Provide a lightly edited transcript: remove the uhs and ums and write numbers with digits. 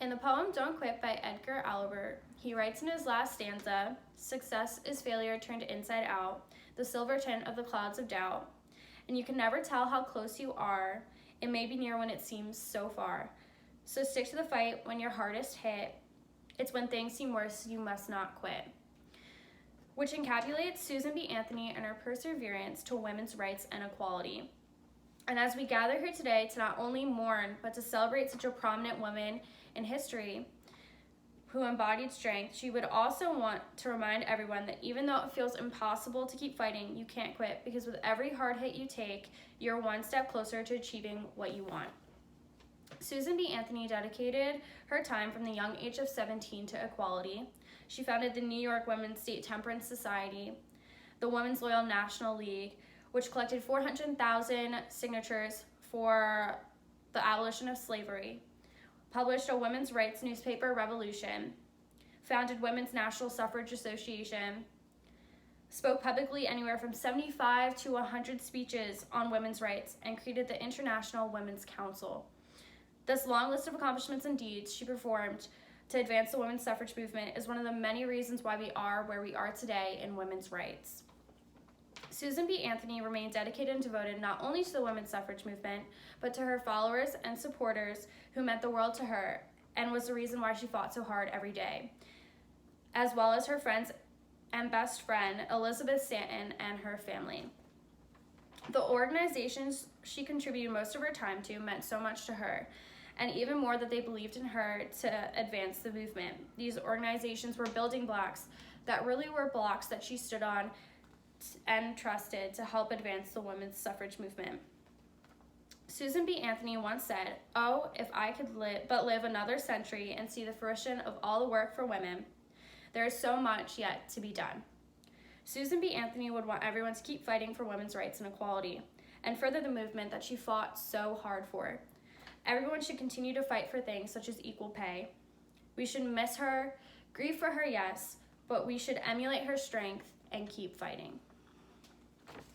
In the poem Don't Quit by Edgar Allan, he writes in his last stanza, "Success is failure turned inside out, the silver tint of the clouds of doubt. And you can never tell how close you are. It may be near when it seems so far. So stick to the fight when you're hardest hit. It's when things seem worse, you must not quit." Which encapsulates Susan B. Anthony and her perseverance to women's rights and equality. And as we gather here today to not only mourn, but to celebrate such a prominent woman in history who embodied strength, she would also want to remind everyone that even though it feels impossible to keep fighting, you can't quit, because with every hard hit you take, you're one step closer to achieving what you want. Susan B. Anthony dedicated her time from the young age of 17 to equality. She founded the New York Women's State Temperance Society, the Women's Loyal National League, which collected 400,000 signatures for the abolition of slavery, published a women's rights newspaper, Revolution, founded Women's National Suffrage Association, spoke publicly anywhere from 75 to 100 speeches on women's rights, and created the International Women's Council. This long list of accomplishments and deeds she performed to advance the women's suffrage movement is one of the many reasons why we are where we are today in women's rights. Susan B. Anthony remained dedicated and devoted not only to the women's suffrage movement, but to her followers and supporters who meant the world to her and was the reason why she fought so hard every day, as well as her friends and best friend, Elizabeth Stanton, and her family. The organizations she contributed most of her time to meant so much to her, and even more that they believed in her to advance the movement. These organizations were building blocks that really were blocks that she stood on and trusted to help advance the women's suffrage movement. Susan B. Anthony once said, "Oh, if I could live another century and see the fruition of all the work for women, there is so much yet to be done." Susan B. Anthony would want everyone to keep fighting for women's rights and equality, and further the movement that she fought so hard for. Everyone should continue to fight for things such as equal pay. We should miss her, grieve for her, yes, but we should emulate her strength and keep fighting.